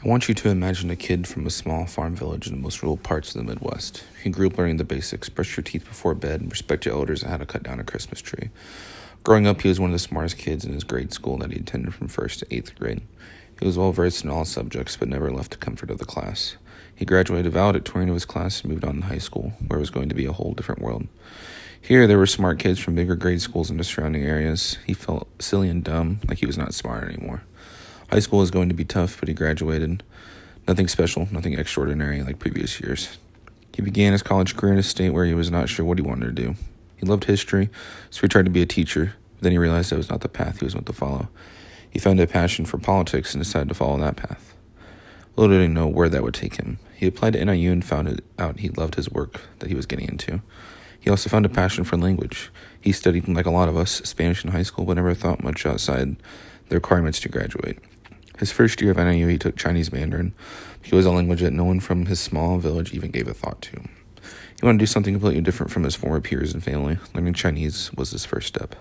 I want you to imagine a kid from a small farm village in the most rural parts of the Midwest. He grew up learning the basics: brush your teeth before bed, respect your elders, and how to cut down a Christmas tree. Growing up, he was one of the smartest kids in his grade school that he attended from 1st to 8th grade. He was well versed in all subjects, but never left the comfort of the class. He graduated valedictorian of his class and moved on to high school, where it was going to be a whole different world. Here, there were smart kids from bigger grade schools in the surrounding areas. He felt silly and dumb, like he was not smart anymore. High school was going to be tough, but he graduated. Nothing special, nothing extraordinary like previous years. He began his college career in a state where he was not sure what he wanted to do. He loved history, so he tried to be a teacher. Then he realized that was not the path he was meant to follow. He found a passion for politics and decided to follow that path. Little did he know where that would take him. He applied to NIU and found out he loved his work that he was getting into. He also found a passion for language. He studied, like a lot of us, Spanish in high school, but never thought much outside the requirements to graduate. His first year of NIU, he took Chinese Mandarin. It was a language that no one from his small village even gave a thought to. He wanted to do something completely different from his former peers and family. Learning Chinese was his first step.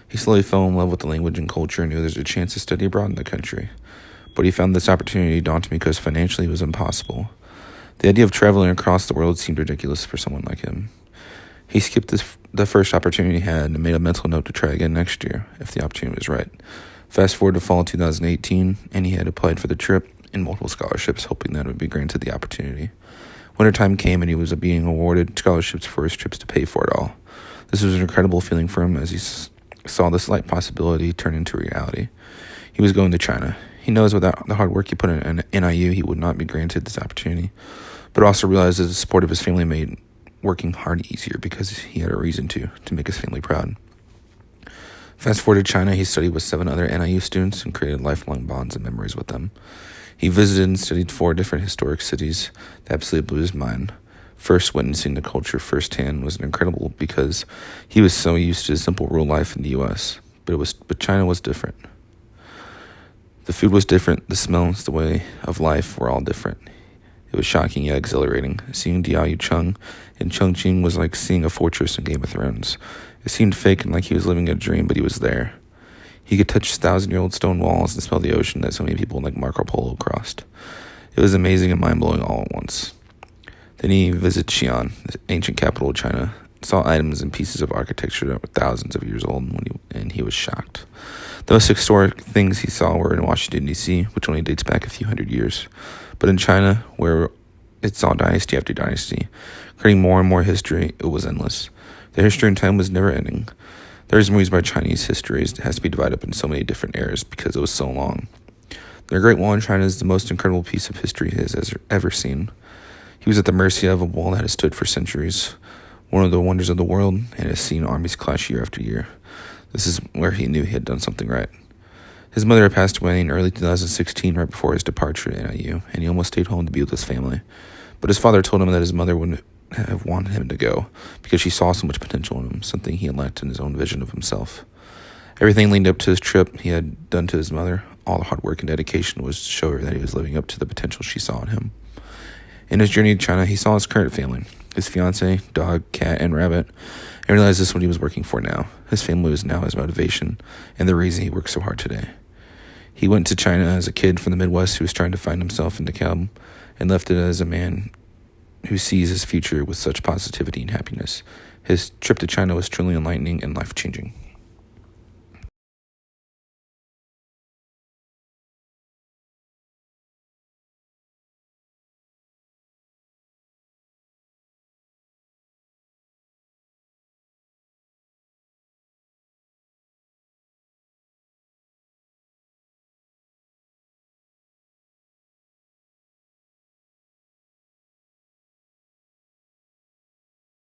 He slowly fell in love with the language and culture and knew there's a chance to study abroad in the country. But he found this opportunity daunting because financially it was impossible. The idea of traveling across the world seemed ridiculous for someone like him. He skipped the first opportunity he had and made a mental note to try again next year, if the opportunity was right. Fast forward to fall 2018, and he had applied for the trip and multiple scholarships, hoping that it would be granted the opportunity. Wintertime came, and he was being awarded scholarships for his trips to pay for it all. This was an incredible feeling for him as he saw the slight possibility turn into reality. He was going to China. He knows without the hard work he put in NIU, he would not be granted this opportunity, but also realized that the support of his family made working hard easier because he had a reason to make his family proud. Fast forward to China, he studied with 7 other NIU students and created lifelong bonds and memories with them. He visited and studied 4 different historic cities that absolutely blew his mind. First, witnessing the culture firsthand was incredible because he was so used to simple rural life in the U.S., but China was different. The food was different, the smells, the way of life were all different. It was shocking yet exhilarating. Seeing Diaoyucheng in Chongqing was like seeing a fortress in Game of Thrones. It seemed fake and like he was living a dream, but he was there. He could touch 1,000-year-old stone walls and smell the ocean that so many people like Marco Polo crossed. It was amazing and mind-blowing all at once. Then he visited Xi'an, the ancient capital of China, saw items and pieces of architecture that were thousands of years old, and he was shocked. The most historic things he saw were in Washington, D.C., which only dates back a few hundred years. But in China, where it saw dynasty after dynasty, creating more and more history, it was endless. The history and time was never ending. The reason we use by Chinese history has to be divided up in so many different eras because it was so long. The Great Wall in China is the most incredible piece of history he has ever seen. He was at the mercy of a wall that has stood for centuries, one of the wonders of the world, and has seen armies clash year after year. This is where he knew he had done something right. His mother had passed away in early 2016, right before his departure to NIU, and he almost stayed home to be with his family. But his father told him that his mother wouldn't have wanted him to go because she saw so much potential in him, something he had lacked in his own vision of himself. Everything leading up to his trip he had done to his mother, all the hard work and dedication, was to show her that he was living up to the potential she saw in him. In his journey to China, he saw his current family, his fiancée, dog, cat, and rabbit, and realized this is what he was working for now. His family was now his motivation and the reason he worked so hard today. He went to China as a kid from the Midwest who was trying to find himself in DeKalb, and left it as a man who sees his future with such positivity and happiness. His trip to China was truly enlightening and life-changing.